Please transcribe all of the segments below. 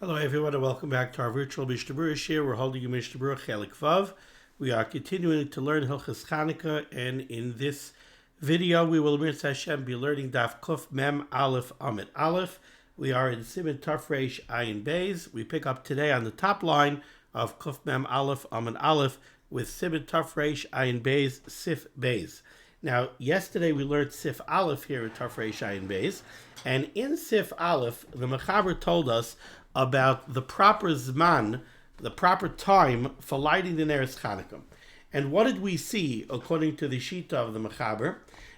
Hello everyone and welcome back to our virtual Mishnah Berurah share. We're holding a Mishnah Berurah Chelik Vav. We are continuing to learn Hilchos Chanukah, and in this video we will Mirz Hashem be learning Daf Kuf Mem Aleph Amid Aleph. We are in Siman Taf Reish Ayin Beis. We pick up today on the top line of Kuf Mem Aleph Amid Aleph with Siman Taf Reish Ayin Beis Sif Beis. Now, yesterday we learned Sif Aleph here at Taf Reish Ayin Beis, and in Sif Aleph, the Mechaber told us about the proper Zman, the proper time for lighting the Neres Chanukah. And what did we see according to the Shita of the Mechaber?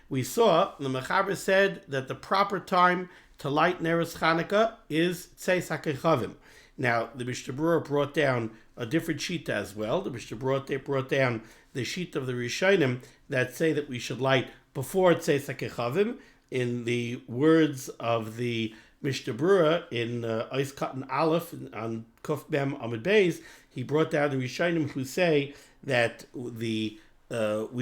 We saw the Mechaber said that the proper time to light Neres Chanukah is Tzeis HaKechavim. Now, the Mishnah Berurah brought down a different Shita as well. The Mishnah Berurah brought down the Shita of the Rishonim that say that we should light before Tzeis HaKechavim. In the words of the Mishnah Berurah in Eis Katan Aleph on Kuf Mem Amid Beis, he brought down the Rishonim who say that we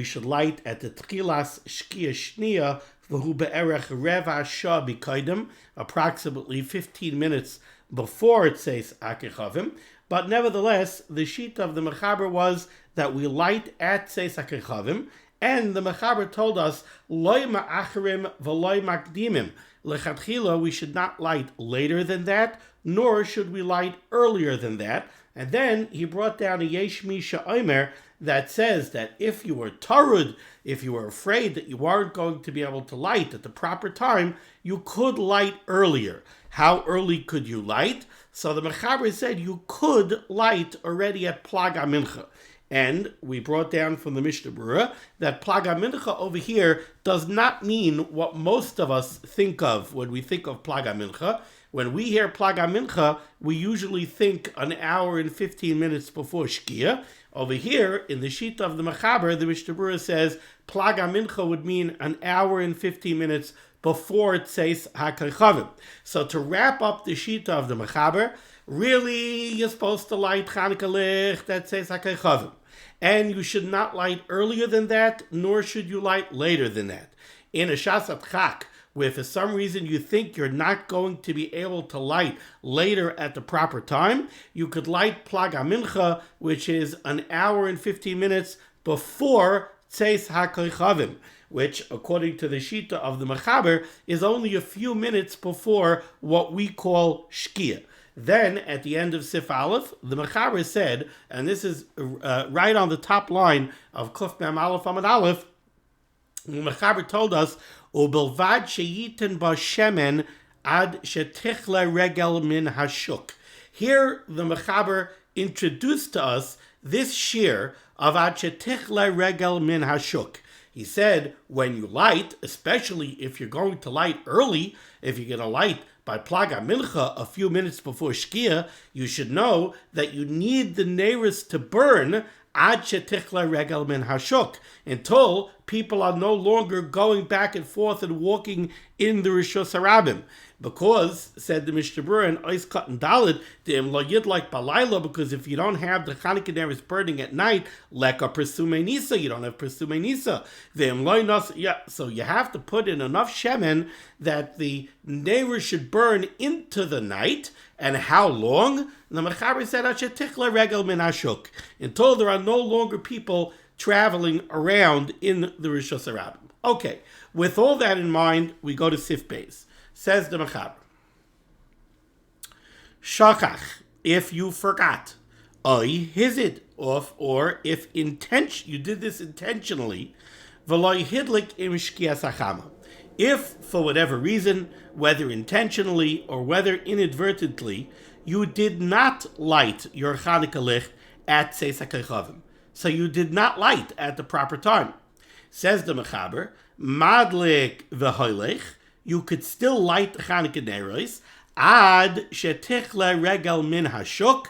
should light at the Tchilas Shkia Shnia v'hu be'erech reva shah b'kaidem, approximately 15 minutes before it says Akechavim. But nevertheless, the sheet of the Mechaber was that we light at Tzeis HaKechavim, and the Mechaber told us, Loi ma'acherim v'loi makdimim. Lechatchila, we should not light later than that, nor should we light earlier than that. And then he brought down a Yesh Misha Omer that says that if you were tarud, if you were afraid that you weren't going to be able to light at the proper time, you could light earlier. How early could you light? So the Mechaber said you could light already at Plag HaMincha. And we brought down from the Mishnah Berurah that Plag HaMincha over here does not mean what most of us think of when we think of Plag HaMincha. When we hear Plag HaMincha, we usually think an hour and 15 minutes before Shkia. Over here, in the sheet of the Mechaber, the Mishnah Berurah says Plag HaMincha would mean an hour and 15 minutes before it says HaKechavim. So to wrap up the sheet of the Mechaber, really you're supposed to light Chanukah Licht that says HaKechavim. And you should not light earlier than that, nor should you light later than that. In a Shasat Chak, where for some reason you think you're not going to be able to light later at the proper time, you could light Plag HaMincha, which is an hour and 15 minutes before Tzeis HaKechavim, which, according to the Shita of the Mechaber, is only a few minutes before what we call Shkia. Then, at the end of Sif Aleph, the Mechaber said, and this is right on the top line of Kuf Mem Aleph Amid Aleph, the Mechaber told us, "Ubelvad sheyiten ba shemen ad shetichle regel min hashuk." Here, the Mechaber introduced to us this shir of ad shetichle regel min hashuk. He said, when you light, especially if you're going to light early, if you're going to light by Plag HaMincha a few minutes before Shkia, you should know that you need the Neres to burn ad shetichla regel min hashuk, until people are no longer going back and forth and walking in the Rishus HaRabim. Because, said the Mishnah Berurah in Eis Katan Daled, the lo yid like balayla, because if you don't have the Chanukah Neres burning at night, leka Persumei Nisa, you don't have Persumei Nisa. So you have to put in enough shemen that the Neres should burn into the night. And how long? The Mechaber said, Tichla regel min hashuk, until there are no longer people traveling around in the Rishus HaRabim. Okay, with all that in mind, we go to Sif Beis. Says the Mechaber, Shachach, if you forgot, hizid off, or if you did this intentionally, v'loy hidlik im shkias hachama. If, for whatever reason, whether intentionally or whether inadvertently, you did not light your Chanukah Licht at Tzeis HaKechavim, so you did not light at the proper time. Says the Mechaber, Madlik v'hoylech, you could still light the Chanukah Neres ad shetichle regel min hashuk,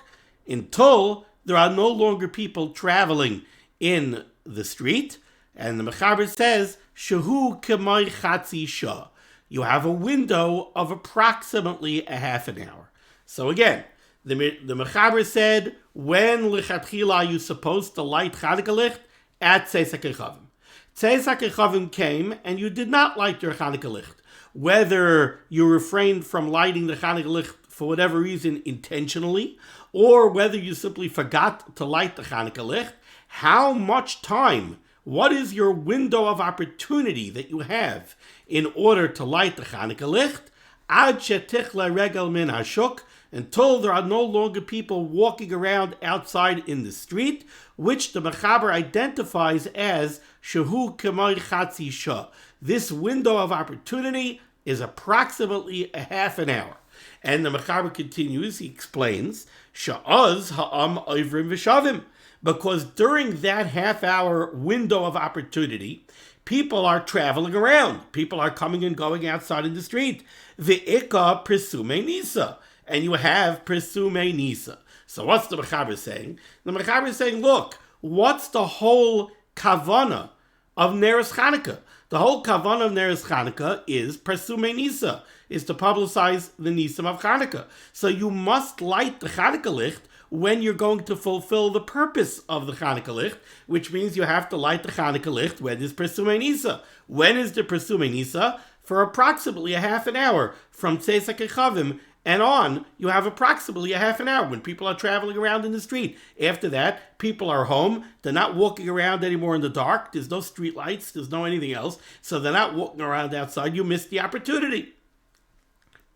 until there are no longer people traveling in the street. And the Mechaber says, shehu k'may chatzi shah, you have a window of approximately a half an hour. So again, the Mechaber said, when lichatchila are you supposed to light Chanukah Licht? At Tzeis HaKechavim. Tzeis HaKechavim came, and you did not light your Chanukah Licht. Whether you refrained from lighting the Chanukah Licht for whatever reason intentionally, or whether you simply forgot to light the Hanukkah licht, how much time, what is your window of opportunity that you have in order to light the Hanukkah licht? Ad shetichle regel min hashuk, until there are no longer people walking around outside in the street, which the Mechaber identifies as shehu k'may chatzi shah. This window of opportunity is approximately a half an hour. And the Mechaber continues, he explains, sha'az ha'am oivrim v'shavim, because during that half-hour window of opportunity, people are traveling around. People are coming and going outside in the street. Ve'ika presume nisa. And you have presume nisa. So what's the Mechaber saying? The Mechaber is saying, look, what's the whole kavana of Neres Chanukah? The whole kavana of Neres Chanukah is presume nisa, is to publicize the nisim of Chanukah. So you must light the Chanukah licht when you're going to fulfill the purpose of the Chanukah licht, which means you have to light the Chanukah licht when is presume nisa. When is the presume nisa? For approximately a half an hour from Tzeisak Echavim and on, you have approximately a half an hour when people are traveling around in the street. After that, people are home. They're not walking around anymore in the dark. There's no street lights. There's no anything else. So they're not walking around outside. You missed the opportunity.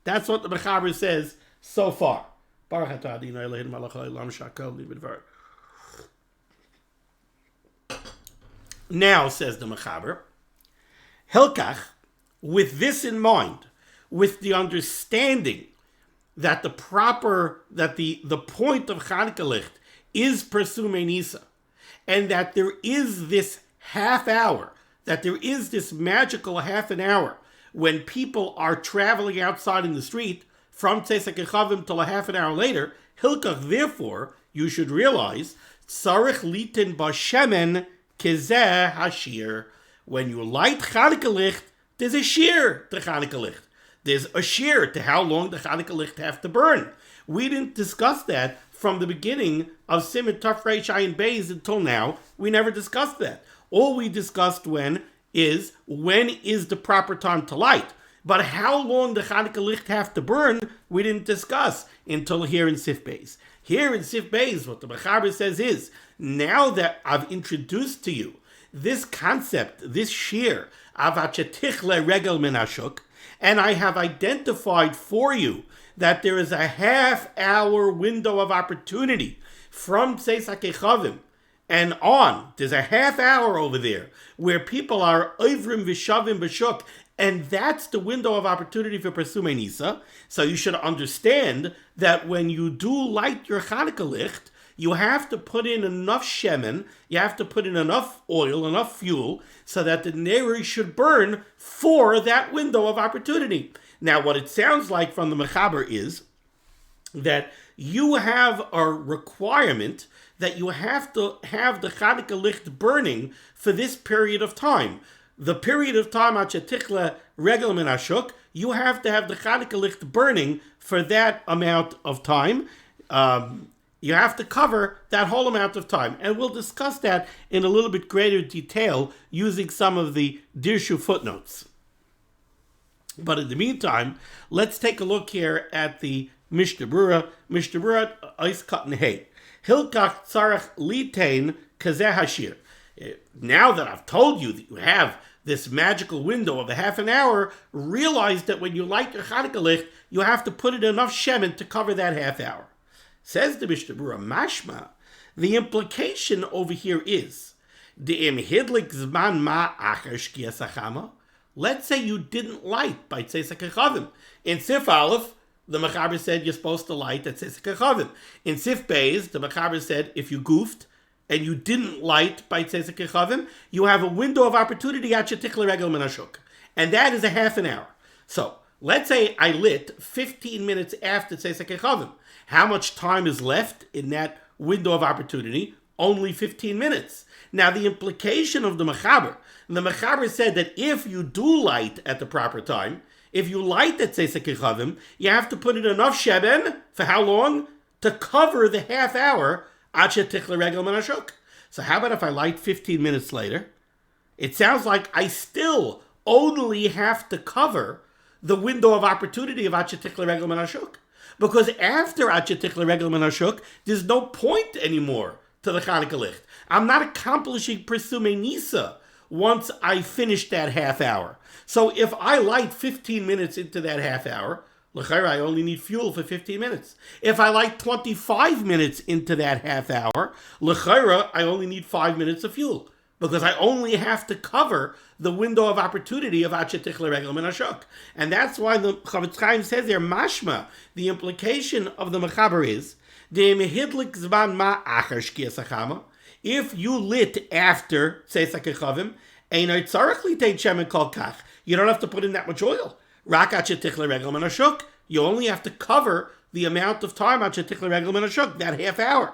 That's what the Mechaber says so far. Now, says the Mechaber, Hilkach, with this in mind, with the understanding that the point of Chanukah licht is presume nisa, and that there is this half hour, that there is this magical half an hour when people are traveling outside in the street from Tzeisak Echavim till a half an hour later, Hilkach, therefore, you should realize, Tzarich litin b'shemen kezeh hashir. When you light Chanukah licht, there's a shear to Chanukah licht. There's a shear to how long the Chanukah licht have to burn. We didn't discuss that from the beginning of Siman Tafrei Shayin Beis until now. We never discussed that. All we discussed when is the proper time to light. But how long the Chanukah licht have to burn, we didn't discuss until here in Sif Beis. Here in Sif Beis, what the Mechaber says is, now that I've introduced to you this concept, this shear, avachetichle regel min hashuk, and I have identified for you that there is a half-hour window of opportunity from Tzeisak Echavim and on. There's a half hour over there where people are oivrim v'shavim b'shuk, and that's the window of opportunity for presume nisa. So you should understand that when you do light your Chanukah licht, you have to put in enough shemen, you have to put in enough oil, enough fuel, so that the Menorah should burn for that window of opportunity. Now, what it sounds like from the Mechaber is that you have a requirement that you have to have the Chanukah licht burning for this period of time. The period of time, Achetichle Regel Min Hashuk, you have to have the Chanukah licht burning for that amount of time. You have to cover that whole amount of time. And we'll discuss that in a little bit greater detail using some of the Dirshu footnotes. But in the meantime, let's take a look here at the Mishnah Berurah. Mishnah Berurah, Eis Katan Hey. Hilkach tzarech litain kazeh hashir. Now that I've told you that you have this magical window of a half an hour, realize that when you light your Chanukah licht, you have to put in enough shemen to cover that half hour. Says the Mishnah Berurah, mashma, the implication over here is, de'im hidlik zman ma acher shkias hachama. Let's say you didn't light by Tzeisak Echavim. In Sif Aleph, the Mechaber said you're supposed to light at Tzeisak Echavim. In Sif Beis, the Mechaber said if you goofed and you didn't light by Tzeisak Echavim, you have a window of opportunity at Shetichle Regel Min Hashuk. And that is a half an hour. So, let's say I lit 15 minutes after Tzeisak Echavim. How much time is left in that window of opportunity? Only 15 minutes. Now, the implication of the Mechaber said that if you do light at the proper time, if you light at Tzeisak Echavim, you have to put in enough sheben, for how long? To cover the half hour, Ad Shetichle Regel Min Hashuk. So how about if I light 15 minutes later? It sounds like I still only have to cover the window of opportunity of Ad Shetichle Regel Min Hashuk. Because after Achetich L'Regel Min HaShuk, there's no point anymore to the Chanukah Licht. I'm not accomplishing Persumei Nisa once I finish that half hour. So if I light 15 minutes into that half hour, l'chayra, I only need fuel for 15 minutes. If I light 25 minutes into that half hour, l'chayra, I only need 5 minutes of fuel. Because I only have to cover the window of opportunity of Achetich L'Regel Min HaShuk. And that's why the Chavetz Chaim says there, mashma, the implication of the Mechaber is, if you lit after Tzeis HaKechavim, you don't have to put in that much oil. Rak Achetich L'Regel Min HaShuk, you only have to cover the amount of time Achetich L'Regel Min HaShuk, that half hour.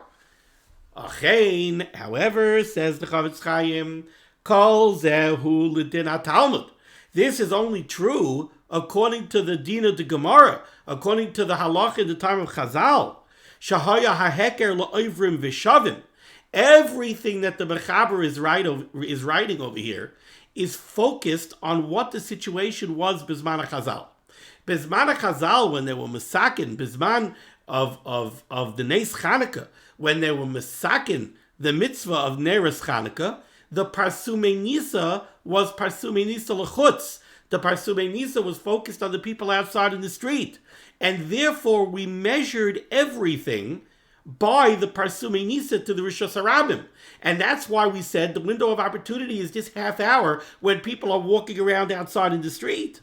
However, says the Chavetz Chaim, Kol zehu l'din ha-Talmud. This is only true according to the din of the Gemara, according to the halach in the time of Chazal. Shahaya ha-heker la'ovrim v'shavim. Everything that the Mechaber is writing over here is focused on what the situation was Bizman HaChazal. Bizman HaChazal, when they were Mesakin, Bizman of the Nes Chanukah, when they were Mesakin, the mitzvah of Neres Chanukah, the Parsumei Nisa was Parsumei Nisa L'chutz. The Parsumei Nisa was focused on the people outside in the street. And therefore, we measured everything by the Parsumei Nisa to the Rishos HaRabim. And that's why we said the window of opportunity is this half hour when people are walking around outside in the street.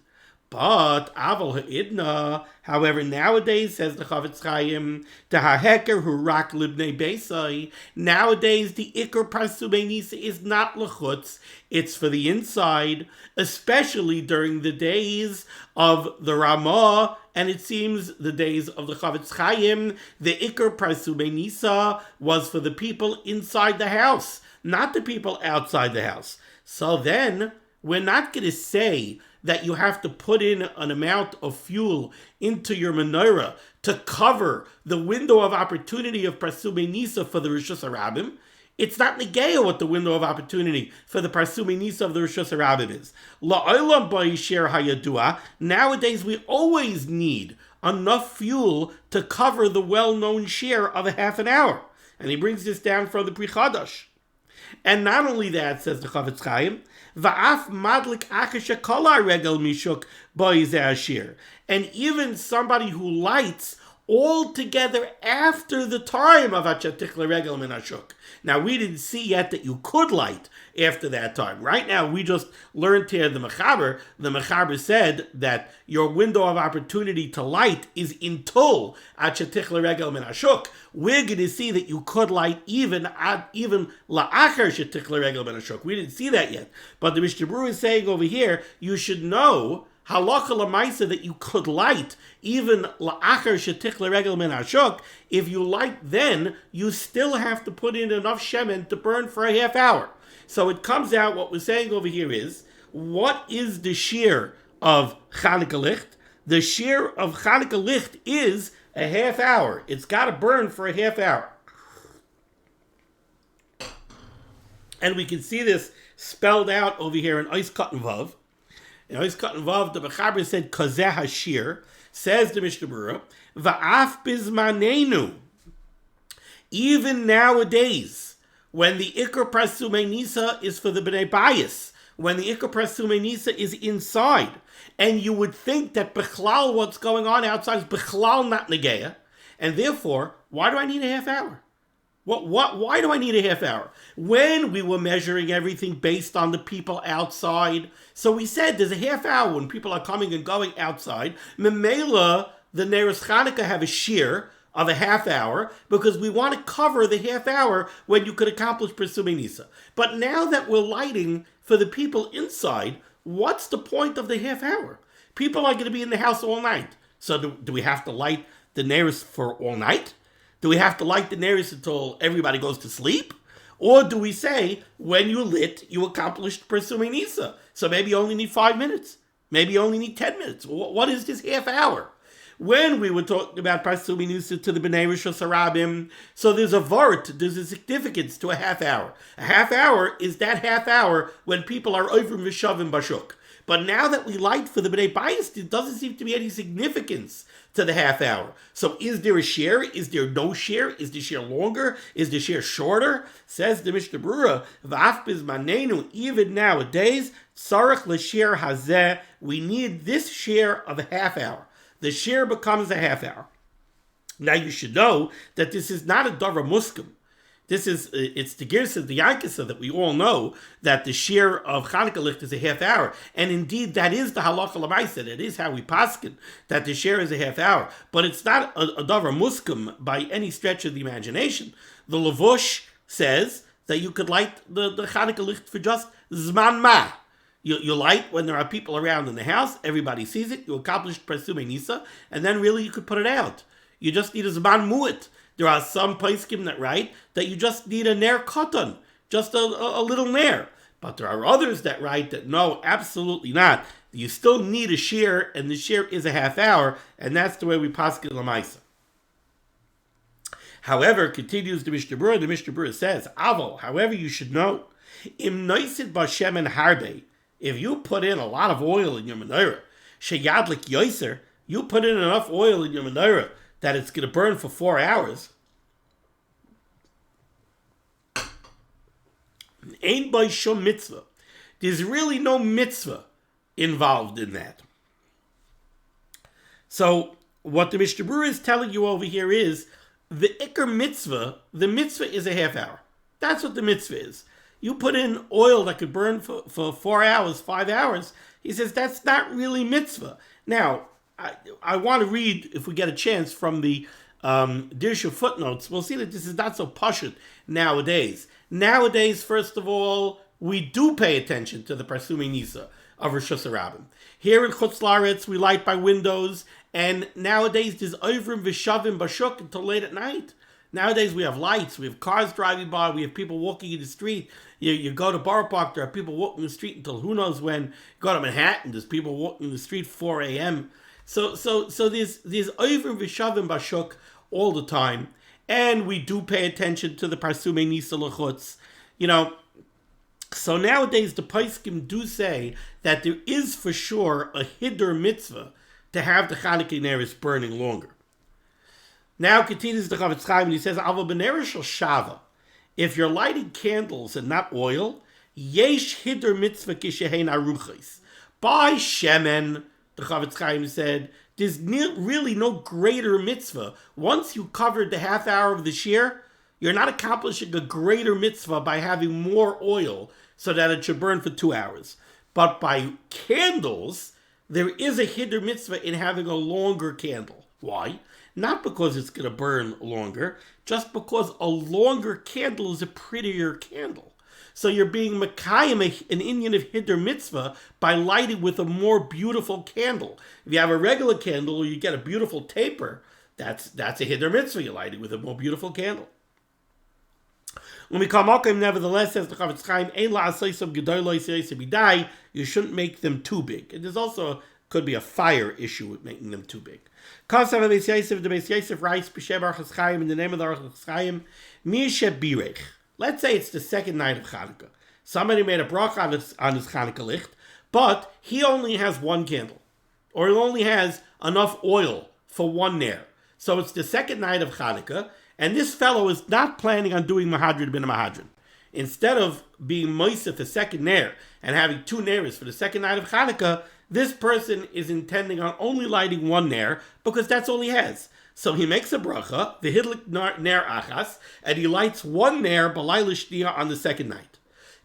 But Aval Ha'idna, however, nowadays, says the Chavetz Chaim, the Haheker Hu Rak Libnei Beisai, nowadays the Iker Parsumei Nisa is not L'chutz, it's for the inside, especially during the days of the Ramah, and it seems the days of the Chavetz Chaim, the Iker Parsumei Nisa was for the people inside the house, not the people outside the house. So then, we're not going to say that you have to put in an amount of fuel into your menorah to cover the window of opportunity of Parsumei Nisa for the Rishos HaRabim. It's not negaya what the window of opportunity for the Parsumei Nisa of the Rishos HaRabim is. La'olam ba'yisher hayadua. Nowadays we always need enough fuel to cover the well-known share of a half an hour. And he brings this down from the Pri Chadash. And not only that, says the Chavetz Chaim, Va'af madlik akasha kala regel mishuk boizeh ashir. And even somebody who lights all together after the time of Achetich L'Regel Min HaShuk. Now, we didn't see yet that you could light after that time. Right now, we just learned here the Mechaber. The Mechaber said that your window of opportunity to light is until Achetich L'Regel Min HaShuk. We're going to see that you could light even la'achar Achetich L'Regel Min HaShuk. We didn't see that yet. But the Mishnah Berurah is saying over here, you should know halacha l'maisa that you could light even la'achar shetich l'regel min hashuk. If you light then, you still have to put in enough shemen to burn for a half hour. So it comes out, what we're saying over here is, what is the shear of Chanukah Licht? The shear of Chanukah Licht is a half hour. It's got to burn for a half hour. And we can see this spelled out over here in Ois Katan Vav. In Ois Katan Vav, the Mechaber said, Kazeh Hashir, says the Mishnah Berurah, Va'af bizmanenu. Even nowadays, when the Iker Parsumei Nisa is for the Bnei Bayis, when the Iker Parsumei Nisa is inside, and you would think that Bechlal, what's going on outside is Bechlal not Negeya, and therefore, why do I need a half hour? Why do I need a half hour? When we were measuring everything based on the people outside, so we said there's a half hour when people are coming and going outside. Memela, the Neres Chanukah have a shear of a half hour because we want to cover the half hour when you could accomplish Parsumei Nisa. But now that we're lighting for the people inside, what's the point of the half hour? People are going to be in the house all night. So do we have to light the Neres for all night? Do we have to light the Neres until everybody goes to sleep? Or do we say, when you lit, you accomplished Parsumei Nisa? So maybe you only need 5 minutes. Maybe you only need 10 minutes. What is this half hour? When we were talking about Parsumei Nisa to the Bnei Rishos HaRabim, so there's a vort, there's a significance to a half hour. A half hour is that half hour when people are over v'shavim bashuk. But now that we light for the B'nai Bayis, there doesn't seem to be any significance to the half hour. So is there a share? Is there no share? Is the share longer? Is the share shorter? Says the Mishnah Berurah, V'af bizmanenu, even nowadays, tzarech l'share hazeh, we need this share of a half hour. The share becomes a half hour. Now you should know that this is not a davar muskim. It's the Girsa, the Yankasa that we all know that the share of Chanukah licht is a half hour. And indeed, that is the halacha l'maisa. That is how we paskin, that the share is a half hour. But it's not a davar muskim by any stretch of the imagination. The Levush says that you could light the Chanukah licht for just zman ma. You light when there are people around in the house, everybody sees it, you accomplished Presumei Nisa, and then really you could put it out. You just need a zman mu'it. There are some poskim that write that you just need a ner katan, just a little ner. But there are others that write that no, absolutely not. You still need a shear, and the shear is a half hour, and that's the way we paskin l'maisa. However, continues the Mishnah Berurah says, Avo, however, you should know, im noisid b'shemen harbe, if you put in a lot of oil in your menorah, sheyadlik yoiser, you put in enough oil in your menorah that it's going to burn for 4 hours. Ain't by shum mitzvah. There's really no mitzvah involved in that. So what the Mishnah Berurah is telling you over here is the ikar mitzvah, the mitzvah is a half hour. That's what the mitzvah is. You put in oil that could burn for 4 hours, 5 hours. He says that's not really mitzvah. Now, I want to read, if we get a chance, from the Dirshu footnotes. We'll see that this is not so pashut nowadays. Nowadays, first of all, we do pay attention to the Presumei Nisa of Rosh Hashanah. Here in Chutz La'aretz, we light by windows, and nowadays there's Ovrim V'Shavim Bashuk until late at night. Nowadays we have lights, we have cars driving by, we have people walking in the street. You go to Borough Park, there are people walking in the street until who knows when. You go to Manhattan, there's people walking in the street 4 a.m. So there's Ovrim V'Shavim Bashuk all the time, and we do pay attention to the Presumei Nisa L'chutz. So nowadays the Poskim do say that there is for sure a hiddur mitzvah to have the Chanukah neris burning longer. Now continues the Chavetz Chaim and he says, Ava b'nerer shel shava. If you're lighting candles and not oil, yesh hiddur mitzvah kishehein aruchos. By shemen, the Chavetz Chaim said, there's really no greater mitzvah. Once you covered the half hour of the shear, you're not accomplishing a greater mitzvah by having more oil so that it should burn for 2 hours. But by candles, there is a hiddur mitzvah in having a longer candle. Why? Not because it's going to burn longer, just because a longer candle is a prettier candle. So you're being Mekayim, an Indian of hiddur mitzvah, by lighting with a more beautiful candle. If you have a regular candle or you get a beautiful taper, that's a hiddur mitzvah. You're lighting with a more beautiful candle. When we come nevertheless, says the Chavetz Chaim, you shouldn't make them too big. And there's also could be a fire issue with making them too big. The Beis Yosef writes in the name of the Orchos Chaim, let's say it's the second night of Chanukah. Somebody made a bracha on his Chanukah licht, but he only has one candle, or he only has enough oil for one ner. So it's the second night of Chanukah, and this fellow is not planning on doing Mahadrin bin Mahadrin. Instead of being moisef the second ner and having 2 neres for the second night of Chanukah, this person is intending on only lighting one ner because that's all he has. So he makes a bracha, the hidlik ner achas, and he lights one ner b'layla shniya on the second night.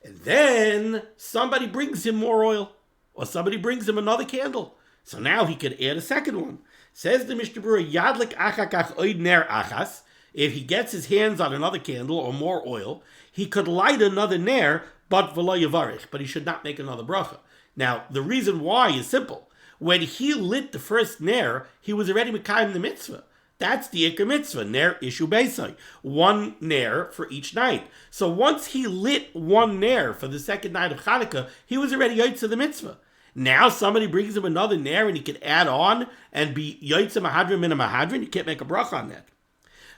And then somebody brings him more oil, or somebody brings him another candle. So now he could add a second one. Says the Mishnah Berurah, yadlik achakach oid ner achas. If he gets his hands on another candle or more oil, he could light another ner, but v'lo yavarich, but he should not make another bracha. Now, the reason why is simple. When he lit the first ner, he was already mekayim the mitzvah. That's the ikar mitzvah, ner ishu beisai. One ner for each night. So once he lit one ner for the second night of Chanukah, he was already yotze the mitzvah. Now somebody brings him another ner and he can add on and be yotze mahadrin min mahadrin. You can't make a bracha on that.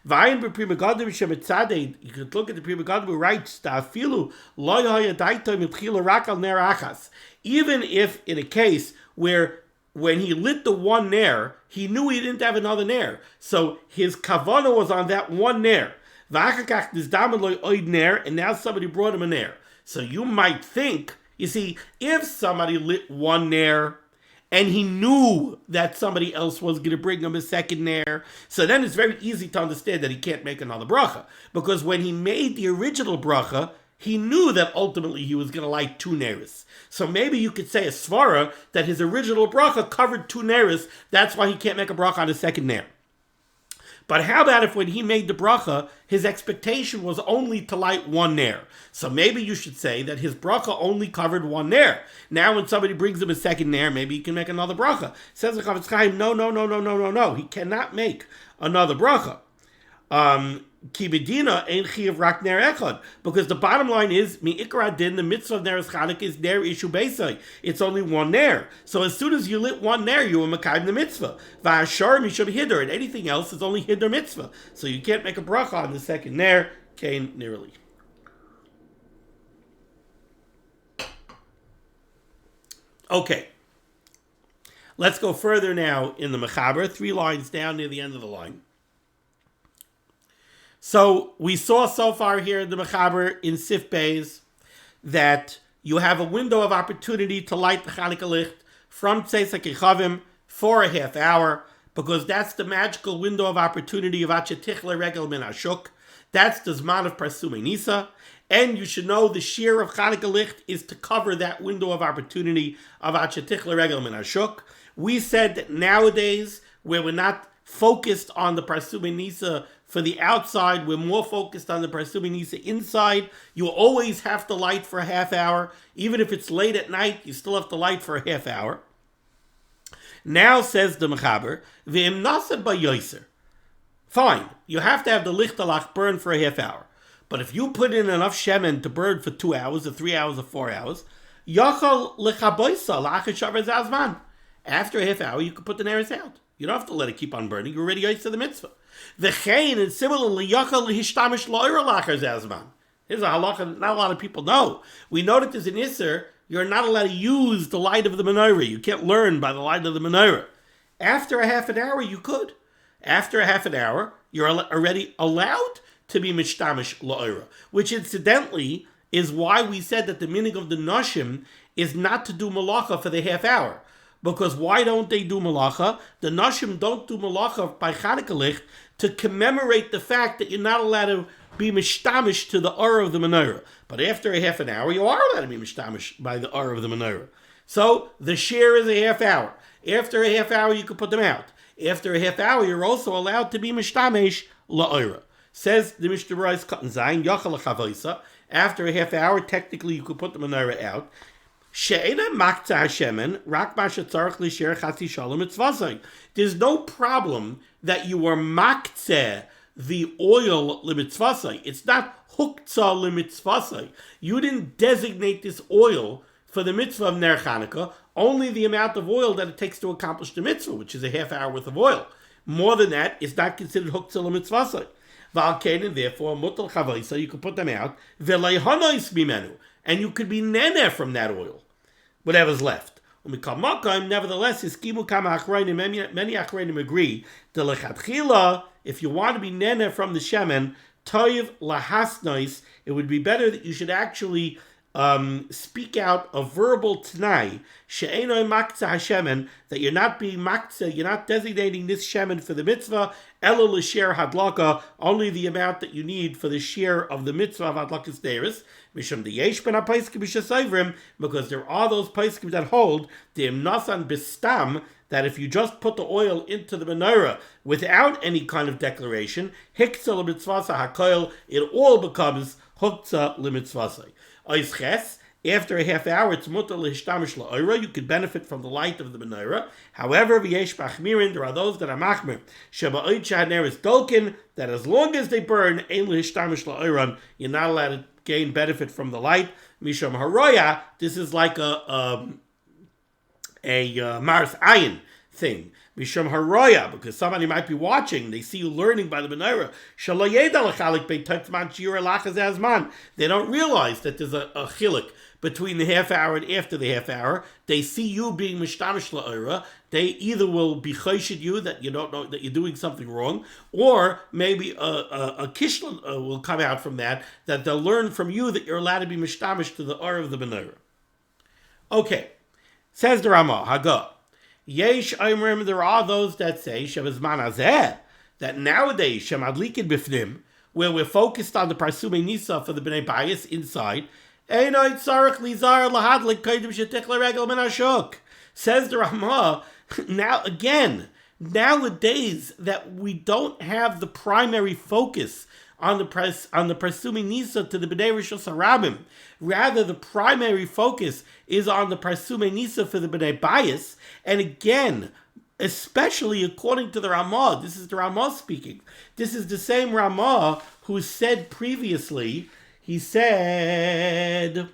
Vayin b'Prima Gadim shemitzadei. You could look at the Prima Gadim who writes ta'afilu lo yadaita mitchila rak al ner achas. Even if in a case where when he lit the one ner, he knew he didn't have another ner, so his kavanah was on that one ner. V'achakach nizdamen lo oid ner, and now somebody brought him a ner. So you might think, you see, if somebody lit one ner and he knew that somebody else was going to bring him a second ner, so then it's very easy to understand that he can't make another bracha. Because when he made the original bracha, he knew that ultimately he was going to light two neris. So maybe you could say a svara that his original bracha covered two neris, that's why he can't make a bracha on a second ner. But how about if when he made the bracha, his expectation was only to light one ner? So maybe you should say that his bracha only covered one ner. Now when somebody brings him a second ner, maybe he can make another bracha. Says the Chavetz Chaim, no. He cannot make another bracha. Kibedina ain't chiyav rak ner echad, because the bottom line is mi ikra din, the mitzvah of neres Chanukah is ner ishu beisai. It's only one ner. So as soon as you lit one ner, you were makayim the mitzvah. Va'ashar mishum hider, and anything else is only hider mitzvah. So you can't make a bracha on the second ner. Kain nearly. Okay. Let's go further now in the mechaber, 3 lines down near the end of the line. So we saw so far here in the mechaber in Sif Beis that you have a window of opportunity to light the Chanukah licht from Tzeis HaKechavim for a half hour, because that's the magical window of opportunity of Achetichla Regel Min Ashuk. That's the Zman of Parsumei Nisa. And you should know the shear of Chanukah licht is to cover that window of opportunity of Achetichla Regel Min Ashuk. We said that nowadays, where we're not focused on the Parsumei Nisa for the outside, we're more focused on the Parsumei Nisa inside. You always have to light for a half hour. Even if it's late at night, you still have to light for a half hour. Now says the Mechaber, V'im nasa b'yoser. Fine, you have to have the lichtalach burn for a half hour. But if you put in enough shemen to burn for 2 hours, or 3 hours, or 4 hours, yachal lechaboisa la'achar shavar zazman. After a half hour, you can put the neres out. You don't have to let it keep on burning. You're already yoyser the mitzvah. V'chein, and similarly, yachal lehishtamish lo'ira la'achar zazman. Here's a halacha not a lot of people know. We know that there's an isser. You're not allowed to use the light of the menorah. You can't learn by the light of the menorah. After a half an hour, you could. After a half an hour, you're already allowed to be mishtamish lo'ira, which incidentally is why we said that the meaning of the Noshim is not to do malacha for the half hour. Because why don't they do malacha? The Noshim don't do malacha by Chanukah licht to commemorate the fact that you're not allowed to be mishtamish to the aura of the menorah. But after a half an hour, you are allowed to be mishtamish by the aura of the menorah. So the shear is a half hour. After a half hour, you can put them out. After a half hour, you're also allowed to be mishtamish la'ira. Says the Mishnah Berurah Katan Zayin Yachal L'Chavoisa. After a half hour, technically you could put the menorah out. She'ena makta hashemen rak ma shetzarich l'sher chasi shalom mitzvasai. There's no problem that you were maktzeh the oil limitzvasai. It's not huktzah limitzvasai. You didn't designate this oil for the mitzvah of Ner Chanukah, only the amount of oil that it takes to accomplish the mitzvah, which is a half hour worth of oil. More than that, it's not considered huktzah limitzvasai. V'alkein, and therefore, mutal chavaisa, you could put them out, v'leihonois mimenu, and you could be neneh from that oil, whatever's left. Nevertheless, many achreinim agree that lechatchila, if you want to be neneh from the shemen, toiv lahasnois, it would be better that you should actually speak out a verbal t'nai, she'enoi maktzah hashemen, that you're not being maktzah, you're not designating this shemen for the mitzvah, elo l'sher hadlaka, only the amount that you need for the share of the mitzvah of hadlakas deris, mishum deyesh ben ha-paiskim b'shasayvrim, because there are those paiskim that hold the imnasan bistam, that if you just put the oil into the menorah without any kind of declaration, hiktzah l'mitzvasa hakoil, it all becomes huktzah l'mitzvasai. After a half hour, it's mutar l'hishtamish la'ira. You could benefit from the light of the menorah. However, v'yesh machmirin, there are those that are machmir. Sheba'oid sha'ner is dolkin, that as long as they burn, ein l'hishtamish la'ira, you're not allowed to gain benefit from the light. Misham haroya, this is like a Mars Ayin thing. Mishum Haroya, because somebody might be watching, they see you learning by the Menorah. They don't realize that there's a chiluk between the half hour and after the half hour. They see you being mishtamish la'ira. They either will be chayshid you that you don't know that you're doing something wrong, or maybe a kishlan will come out from that they'll learn from you that you're allowed to be mishtamish to the aura of the Menorah. Okay, says the Ramah Haggah. Yesh Oimrim, there are those that say Shebizman Hazeh, that nowadays Shemadlikin Bifnim, where we're focused on the Parsumei Nisa for the Bnei Bayis inside, Einoit Sarach Lizar Lahadlik Kaidim Shetich L'Regel Men Ashuk. Says the Ramah, now again, nowadays that we don't have the primary focus on the Parsumei Nisa to the Bnei Rishos Harabim. Rather, the primary focus is on the Parsumei Nisa for the Bnei Bayis. And again, especially according to the Ramah, this is the Ramah speaking. This is the same Ramah who said previously, he said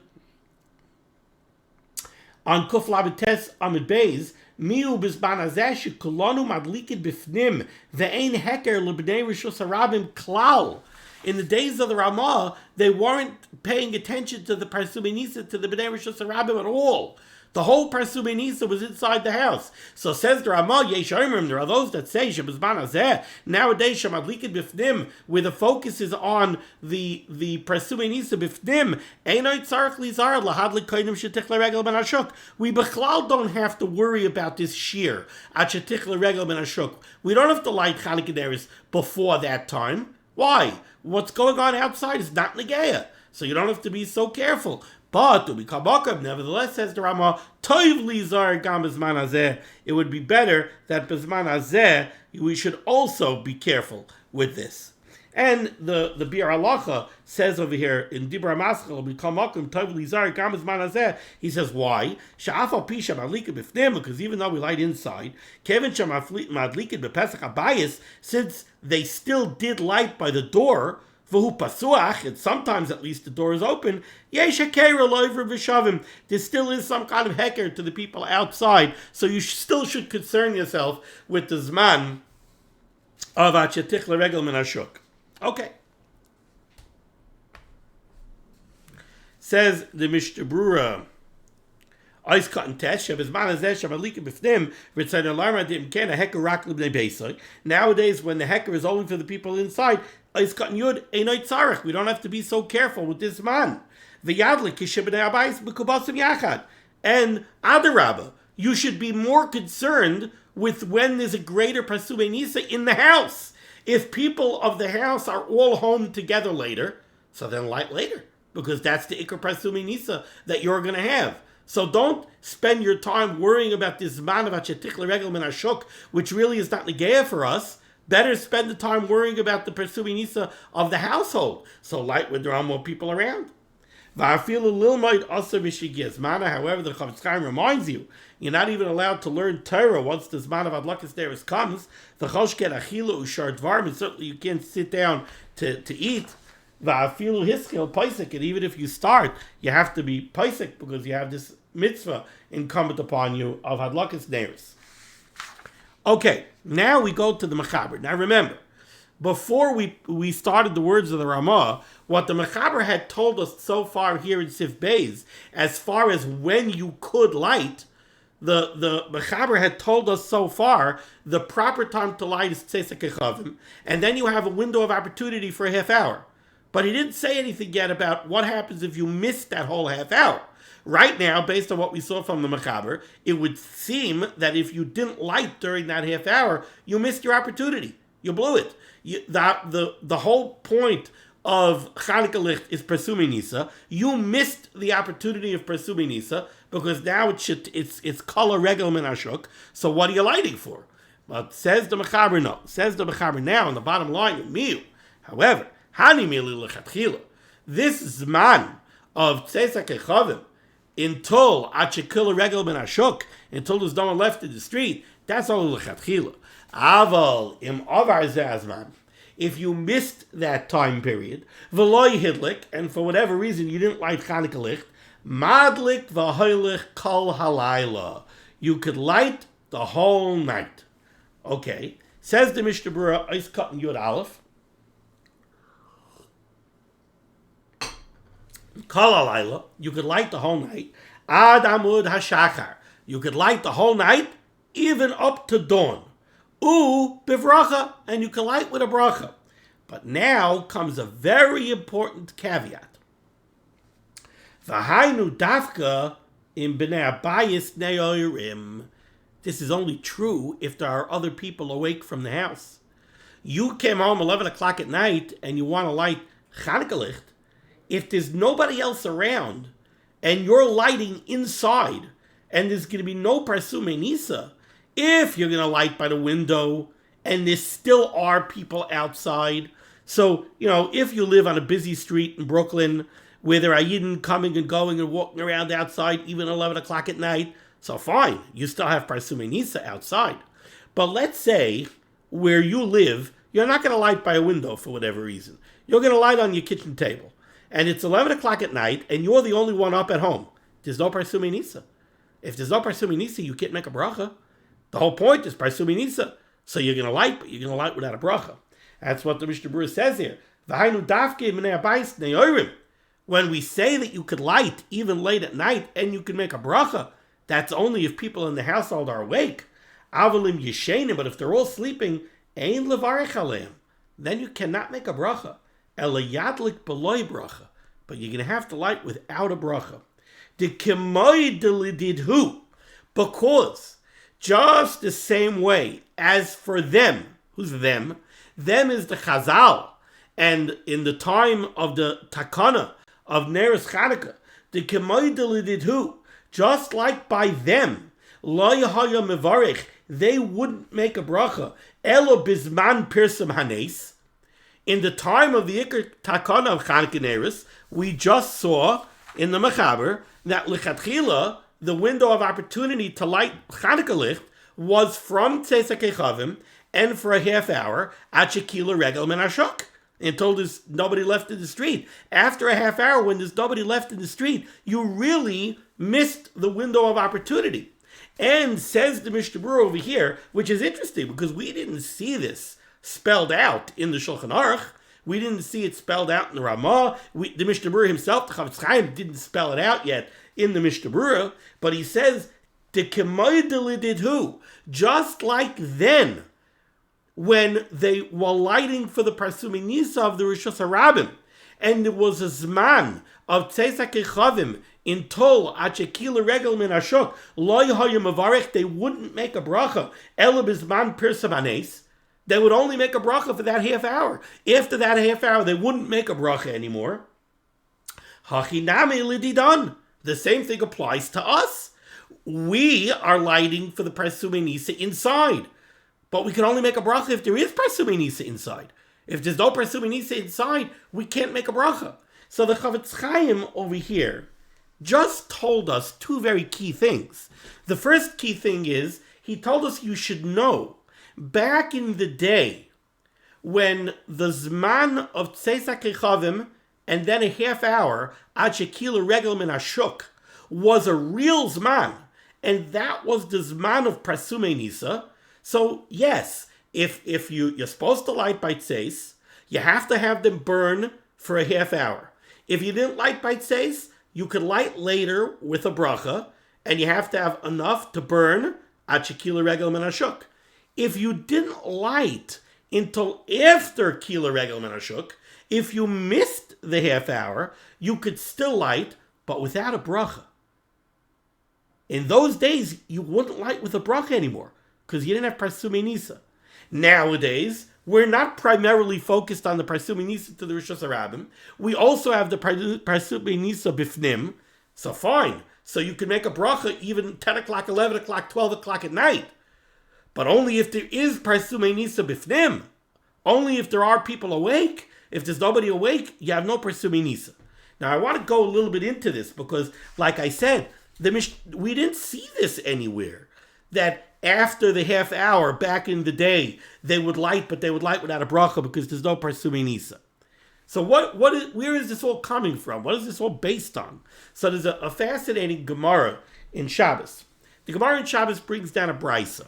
on Kuf Labetes Amid Beis, Miu bizman hazeh shekulanu madlikin bifnim ve'ein heker lebnei rishus harabim klal. In the days of the Ramah, they weren't paying attention to the Parsumei Nisa, to the Bnei Rishos Harabim at all. The whole Parsumei Nisa was inside the house. So says the Ramah, Yesh Oimrim, there are those that say, Shebizman Hazeh, nowadays, Shemadlikin Bifnim, where the focus is on the Parsumei Nisa Bifnim, Einoit Tzarech Lizar, Lahadlik Koidim Shetich L'Regel Ben Ashuk. We Bechlal don't have to worry about this shear, At Shetich L'Regel Ben Ashuk. We don't have to light Chanukah Neris before that time. Why? What's going on outside is not Negeya, so you don't have to be so careful. But to become Makab, nevertheless, says the Ramah, Toiv Lizar Gam Bizman Hazeh. It would be better that Bizman Hazeh, we should also be careful with this. And the Bir Halacha says over here in Dibra Maschal, become Makab, Toiv Lizar Gam Bizman Hazeh. He says, why? Sha'afal Pisha Madlika Bifnim, because even though we light inside, Kevin Shamadlika Bepesach HaBayis, since they still did light by the door, v'hu pasuach, and sometimes at least the door is open, yesh heker loiver v'shavim, there still is some kind of heker to the people outside, so you still should concern yourself with the zman of Shetich L'Regel Men Ashuk. Okay. Says the Mishnah Berurah, Ice cotton test. Nowadays, when the hecker is only for the people inside, ice cotton yud einoit tzarech. We don't have to be so careful with this man. And adarabba, you should be more concerned with when there's a greater Parsumei Nisa in the house. If people of the house are all home together later, so then light later, because that's the Ikar Parsumei Nisa that you're going to have. So don't spend your time worrying about this man of Shetich L'Regel Men Ashuk, which really is not Negeya for us. Better spend the time worrying about the Parsumei Nisa of the household. So light when there are more people around. However, the Chavetz Chaim reminds you, you're not even allowed to learn Torah once the Zman of Adlakas Deris comes. The Choshket Achila Ushar Dvarim, and certainly you can't sit down to eat. Va'afilu hiskil paisik, and even if you start, you have to be paisik because you have this mitzvah incumbent upon you of hadlakas neiros. Okay, now we go to the Mechaber. Now remember, before we started the words of the Ramah, what the Mechaber had told us so far here in Sif Beis, as far as when you could light, the Mechaber had told us so far the proper time to light is Tzesek Echavim, and then you have a window of opportunity for a half hour. But he didn't say anything yet about what happens if you miss that whole half hour. Right now, based on what we saw from the Mechaber, it would seem that if you didn't light during that half hour, you missed your opportunity. You blew it. The whole point of Chanukah Licht is Parsumei Nisa. You missed the opportunity of Parsumei Nisa because now it's Kol Regel Men Ashuk. So what are you lighting for? But says the Mechaber, no. Says the Mechaber now on the bottom line, Miu. However, this Zman of Tzesek Echavim until Achekil Regel Ben Ashuk, until there's no one left in the street, that's only Lechatchila. Aval im Avar Zazman. If you missed that time period, V'loy Hidlik, and for whatever reason you didn't light Chanukah Licht, Madlik V'hoilich Kol Halayla. You could light the whole night. Okay. Says the Mishnah Berurah, Eis Katan Yud Aleph. Kol halayla, you could light the whole night. Ad amud hashachar, you could light the whole night, even up to dawn. Bivracha, and you can light with a bracha. But now comes a very important caveat. V'hainu dafka in b'nei abayis ne'oirim. This is only true if there are other people awake from the house. You came home 11 o'clock at night and you want to light Chanukah licht. If there's nobody else around and you're lighting inside and there's going to be no Parsumei Nisa, if you're going to light by the window and there still are people outside. So, if you live on a busy street in Brooklyn where there are Yidden coming and going and walking around outside even 11 o'clock at night, so fine, you still have Parsumei Nisa outside. But let's say where you live, you're not going to light by a window for whatever reason. You're going to light on your kitchen table. And it's 11 o'clock at night, and you're the only one up at home. There's no Parsumei Nisa. If there's no Parsumei Nisa, you can't make a bracha. The whole point is Parsumei Nisa. So you're going to light, but you're going to light without a bracha. That's what the Mishnah Berurah says here. When we say that you could light even late at night and you can make a bracha, that's only if people in the household are awake. Avalim yishenim, but if they're all sleeping, ein levarech aleim, then you cannot make a bracha. Elayadlik beloy bracha, but you're going to have to light without a bracha. The kemoy delididhu, because just the same way as for them, who's them? Them is the Chazal, and in the time of the Takana of Neres Chanukah, the kemoy delididhu, just like by them, lo yahaya mevarich, they wouldn't make a bracha. Elo bizman pirsum hanes. In the time of the Iker Takana of Chanukah Neres, we just saw in the Mechaber that Lichatchila, the window of opportunity to light Chanukah licht, was from Tzeis HaKechavim and for a half hour at Shekila Regel Min Ashok, until there's nobody left in the street. After a half hour, when there's nobody left in the street, you really missed the window of opportunity. And says the Mishnah Berurah over here, which is interesting because we didn't see this spelled out in the Shulchan Aruch. We didn't see it spelled out in the Ramah. The Mishnah Berurah himself, the Chavetz Chaim, didn't spell it out yet in the Mishnah Berurah, but he says, "The kemoidelididhu," just like then, when they were lighting for the Parsumei Nisa of the Rishus HaRabim, and there was a zman of Tzeis HaKechavim until Achekila Regel Min Ashok, lo yahaya mevarech, they wouldn't make a bracha. Ela bizman pirsum hanes. They would only make a bracha for that half hour. After that half hour, they wouldn't make a bracha anymore. Hachinami lididan. The same thing applies to us. We are lighting for the Parsumei Nisa inside. But we can only make a bracha if there is Parsumei Nisa inside. If there's no Parsumei Nisa inside, we can't make a bracha. So the Chavetz Chaim over here just told us two very key things. The first key thing is, he told us you should know, back in the day, when the Zman of Tzeis HaKechavim and then a half hour, Ad Shekila Regel Min Ashuk, was a real Zman, and that was the Zman of Parsumei Nisa. So yes, if you're supposed to light by Tzeis, you have to have them burn for a half hour. If you didn't light by Tzeis, you could light later with a bracha, and you have to have enough to burn Ad Shekila Regel Min Ashuk. If you didn't light until after Kila Regel Min Ashuk, if you missed the half hour, you could still light, but without a bracha. In those days, you wouldn't light with a bracha anymore, because you didn't have Parsumei Nisa. Nowadays, we're not primarily focused on the Parsumei Nisa to the Rishus HaRabim. We also have the Parsumei Nisa Bifnim. So fine. So you can make a bracha even 10 o'clock, 11 o'clock, 12 o'clock at night. But only if there is Parsumei Nisa Bifnim. Only if there are people awake. If there's nobody awake, you have no Parsumei Nisa. Now I want to go a little bit into this because, like I said, we didn't see this anywhere. That after the half hour back in the day, they would light, but they would light without a bracha because there's no Parsumei Nisa. So where is this all coming from? What is this all based on? So there's a fascinating Gemara in Shabbos. The Gemara in Shabbos brings down a brisa.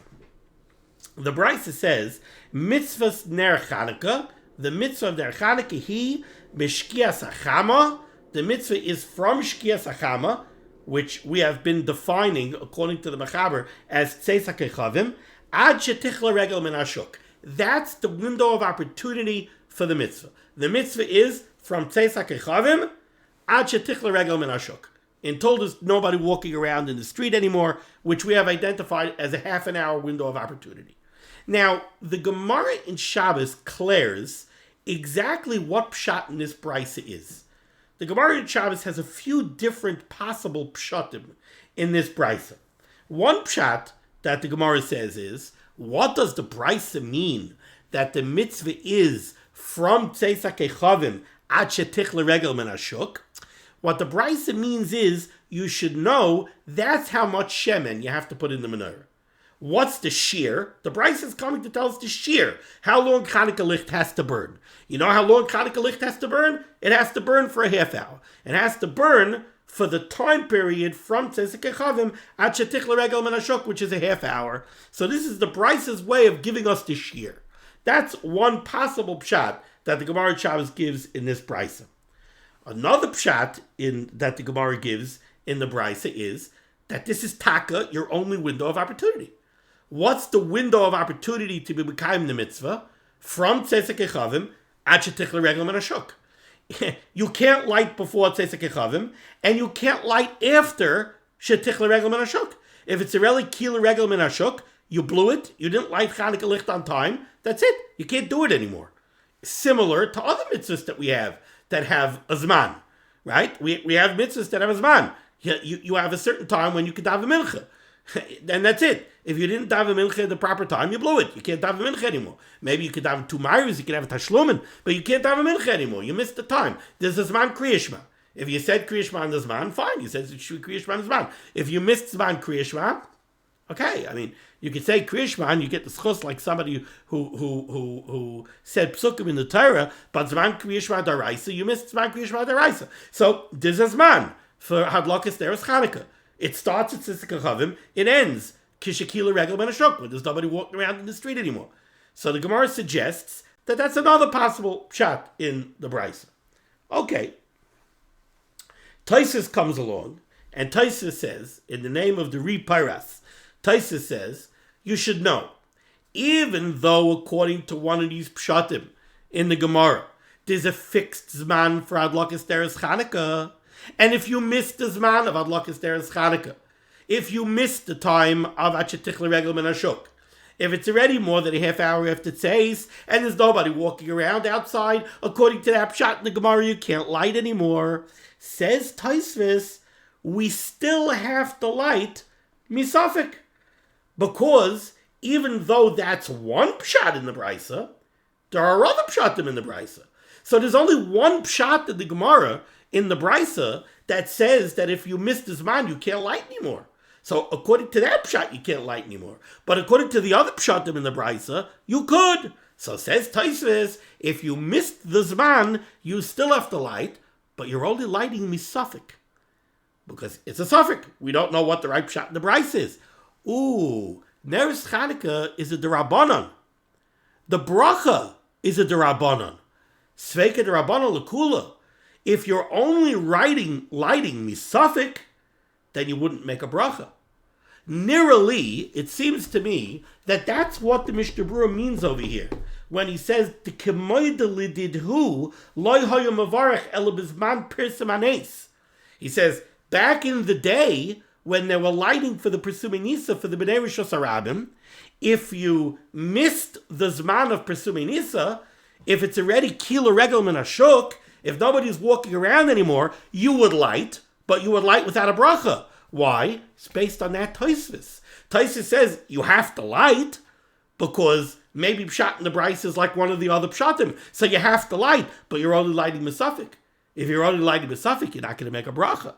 The Brisa says, mitzvahs ner Chanukah, the mitzvah of ner Chanukah, he, mishkias hachama, the mitzvah is from shkias hachama, which we have been defining, according to the Mechaber, as tzeis hakechavim, ad shetichla regel min hashuk. That's the window of opportunity for the mitzvah. The mitzvah is from tzeis hakechavim, ad shetichla regel min hashuk. Until there's nobody walking around in the street anymore, which we have identified as a half an hour window of opportunity. Now, the Gemara in Shabbos declares exactly what pshat in this brisa is. The Gemara in Shabbos has a few different possible pshatim in this brisa. One pshat that the Gemara says is, what does the brisa mean that the mitzvah is from tzeis hakechavim ad shetichla regel min hashuk? What the brisa means is, you should know that's how much shemen you have to put in the menorah. What's the shear? The Brisa is coming to tell us the shear. How long Chanukah licht has to burn. You know how long Chanukah licht has to burn? It has to burn for a half hour. It has to burn for the time period from tzeis hakechavim ad shetichla regel min hashuk, which is a half hour. So this is the Brisa's way of giving us the shear. That's one possible pshat that the Gemara Shabbos gives in this Brisa. Another pshat that the Gemara gives in the Brisa is that this is taka, your only window of opportunity. What's the window of opportunity to be mekayim the mitzvah? From tzeis hakechavim ad shetichla regel min hashuk. You can't light before tzeis hakechavim, and you can't light after shetichla regel min hashuk. If it's a really kila regel min hashuk, you blew it, you didn't light Chanukah licht on time, that's it. You can't do it anymore. Similar to other mitzvahs that we have that have a zman, right? We have mitzvahs that have a zman. You have a certain time when you can daven mincha. And that's it. If you didn't daven mincha at the proper time, you blew it. You can't daven mincha anymore. Maybe you could daven 2 myros, you can have a tashlumin, but you can't daven mincha anymore. You missed the time. There's a zman kriya shema. If you said kriya shema in the zman, fine. You said kriya shema in the zman. If you missed zman kriya shema, okay. I mean, you could say kriya shema and you get the schus like somebody who said psukim in the Torah, but zman kriya shema daraisa, you missed zman kriya shema daraisa. So there's a zman for hadlakas deres Chanukah. It starts at tzeis hakechavim, it ends kishakila regel min hashuk, when there's nobody walking around in the street anymore. So the Gemara suggests that that's another possible pshat in the Brisa. Okay. Taisus comes along, and Taisus says, in the name of the Riparas, Taisus says, you should know, even though according to one of these pshatim in the Gemara, there's a fixed zman for hadlakas deres Chanukah, and if you miss the zman of hadlakas deres Chanukah, if you miss the time of ad shetichla regel min hashuk, if it's already more than a half hour after tzeis, and there's nobody walking around outside, according to that pshat in the Gemara, you can't light anymore. Says Taisvis, we still have to light misafik, because even though that's one pshat in the Brisa, there are other pshatim in the Brisa. So there's only one pshat in the Gemara in the Brisa that says that if you miss the zman, you can't light anymore. So according to that pshat, you can't light anymore. But according to the other pshatim in the Brisa, you could. So says Taisvis, if you missed the zman, you still have to light, but you're only lighting misafik, because it's a suffix. We don't know what the right pshat in the Brisa is. Ooh, Neres Chanukah is a derabanan. The bracha is a derabanan. Sveika derabanan lekula. If you're only lighting misafik, then you wouldn't make a bracha. Nearly, it seems to me that that's what the Mishnah Berurah means over here when he says the kemoida lididhu loy hayu mavarech ela bizman pirsum anes. He says back in the day when they were lighting for the Presumei Nisa for the Bnei Rishos Harabim, if you missed the zman of Presumei Nisa, if it's already kila regel min hashuk, if nobody's walking around anymore, you would light, but you would light without a bracha. Why? It's based on that Taisvis. Taisvis says you have to light because maybe pshat in the Brisa is like one of the other pshatim, so you have to light, but you're only lighting misafik. If you're only lighting misafik, you're not going to make a bracha.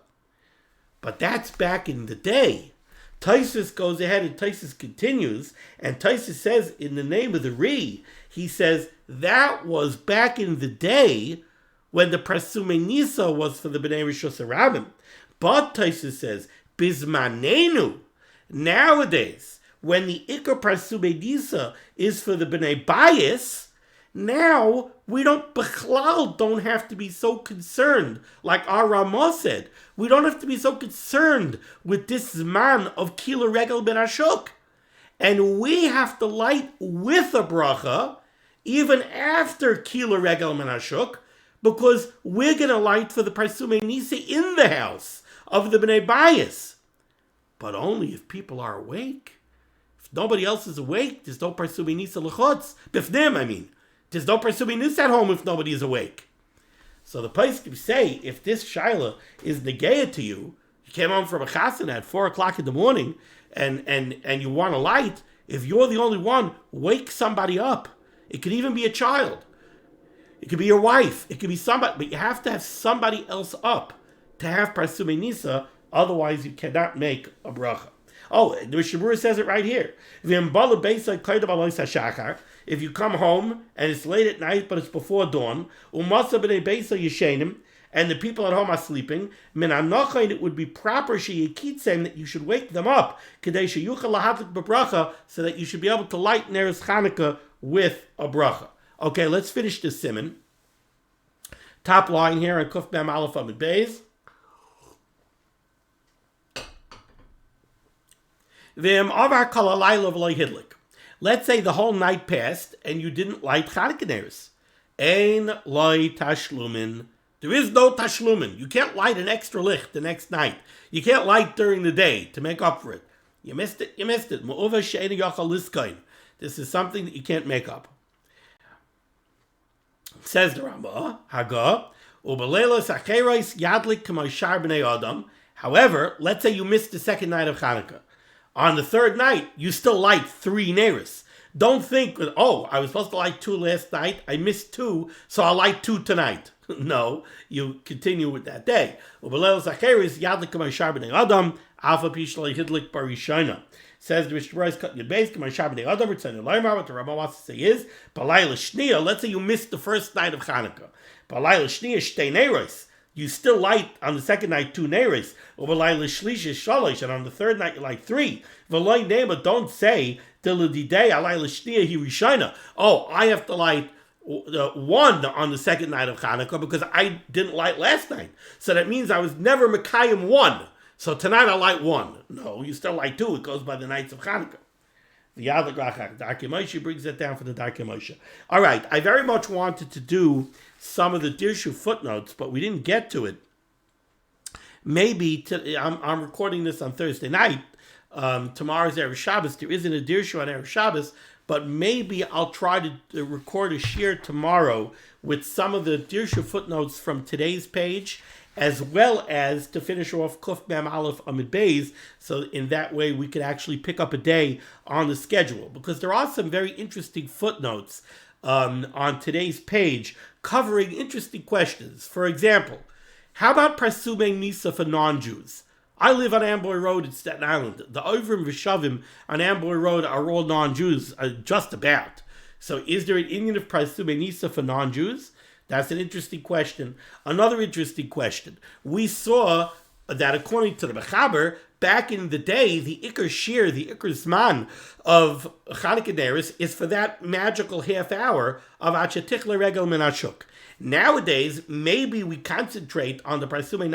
But that's back in the day. Taisus goes ahead and Taisus continues, and Taisus says in the name of the Ri, he says that was back in the day when the Presumei Nisa was for the Bnei Rishos Harabim. But Taisus says, Bizmanenu, nowadays, when the Iker Parsumei Nisa is for the Bnei Bayis, now we don't have to be so concerned, like our Ramah said. We don't have to be so concerned with this Zman of Kila Regel Ben Ashuk. And we have to light with a bracha, even after Kila Regel Ben Ashuk, because we're going to light for the Parsumei Nisa in the house of the Bnei Bayis. But only if people are awake. If nobody else is awake, there's no Parsumei Nisa l'chutz. Bifnim, I mean. There's no Parsumei Nisa at home if nobody is awake. So the place can say, if this Shaila is negaya to you, you came home from a chasana at 4 o'clock in the morning, and you want a light, if you're the only one, wake somebody up. It could even be a child. It could be your wife. It could be somebody. But you have to have somebody else up to have Parsumei Nisa. Otherwise, you cannot make a bracha. Oh, the Mishnah Berurah says it right here. If you come home and it's late at night, but it's before dawn, and the people at home are sleeping, it would be proper that you should wake them up, so that you should be able to light Neres Chanukah with a bracha. Okay, let's finish this Siman. Top line here on Kuf Mem Aleph Amud Beis. Let's say the whole night passed and you didn't light Chanukah Neres. Ein loy tashlumin. There is no tashlumin. You can't light an extra licht the next night. You can't light during the day to make up for it. You missed it. This is something that you can't make up. Says the Rambam, however, let's say you missed the second night of Chanukah. On the third night, you still light 3 Neres. Don't think, oh, I was supposed to light 2 last night, I missed 2, so I'll light 2 tonight. No, you continue with that day. Says the Mishnah Berurah is cut your base. What the Rambam wants to say is, let's say you missed the first night of Chanukah. You still light on the second night 2 Neres. And on the third night you light 3. Don't say, oh, I have to light 1 on the second night of Chanukah because I didn't light last night. So that means I was never Mekayim 1. So tonight I light 1. No, you still light 2. It goes by the nights of Chanukah. The Darkei Moshe brings that down for the Darkei Moshe. All right, I very much wanted to do some of the Dirshu footnotes, but we didn't get to it. Maybe, I'm recording this on Thursday night. Tomorrow's Erev Shabbos. There isn't a Dirshu on Erev Shabbos, but maybe I'll try to record a shir tomorrow with some of the Dirshu footnotes from today's page, as well as to finish off Kuf Mem Aleph Amud Beis, so in that way we could actually pick up a day on the schedule. Because there are some very interesting footnotes on today's page covering interesting questions. For example, how about Parsumei Nisa for non-Jews? I live on Amboy Road in Staten Island. The Ovrim V'Shavim on Amboy Road are all non-Jews, just about. So is there an Indian of Parsumei Nisa for non-Jews? That's an interesting question. Another interesting question. We saw that according to the Mechaber, back in the day, the Iker Shir, the Iker Zman of Chanukah Neres is for that magical half hour of Achetichla Regel Min Ashuk. Nowadays, maybe we concentrate on the Parsumei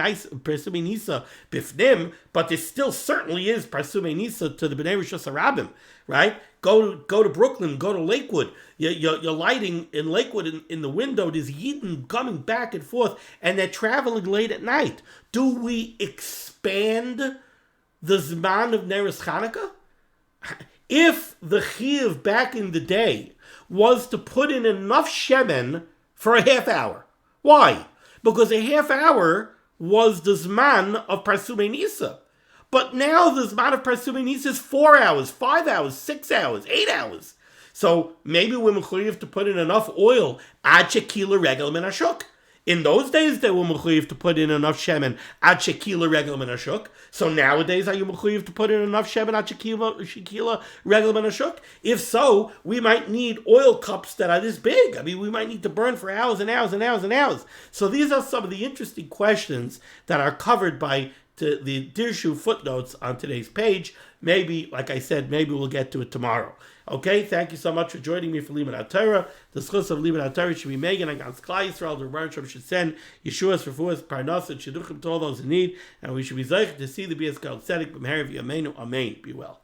Nisa Bifnim, but there still certainly is Parsumei Nisa to the Bnei Rishos HaRabim, right? Go to Brooklyn, go to Lakewood. You're lighting in Lakewood in the window. There's Yidden coming back and forth, and they're traveling late at night. Do we expand the Zman of Neres Chanukah? If the Chiyuv back in the day was to put in enough Shemen for a half hour. Why? Because a half hour was the Zman of Parsumei Nisa. But now the Zman of Parsumei Nisa is 4 hours, 5 hours, 6 hours, 8 hours. So maybe we're mechuyev to put in enough oil ad shekila regel min ashuk. In those days, they were mechuyev to put in enough shemen ad shekila regel min ashuk. So nowadays, are you mechuyev to put in enough shemen ad shekila regel min ashuk? If so, we might need oil cups that are this big. I mean, we might need to burn for hours and hours and hours and hours. So these are some of the interesting questions that are covered by to the Dirshu footnotes on today's page. Maybe, like I said, maybe we'll get to it tomorrow. Okay, thank you so much for joining me for limud HaTorah. The schus of limud HaTorah should be megan against Klal Yisrael. The Rebbe should send Yeshua's, Refuah's, Parnas, and Shidduchim to all those in need, and we should be zeichet to see the Bias God Tzedek b'meherav Yameinu. Amen. Be well.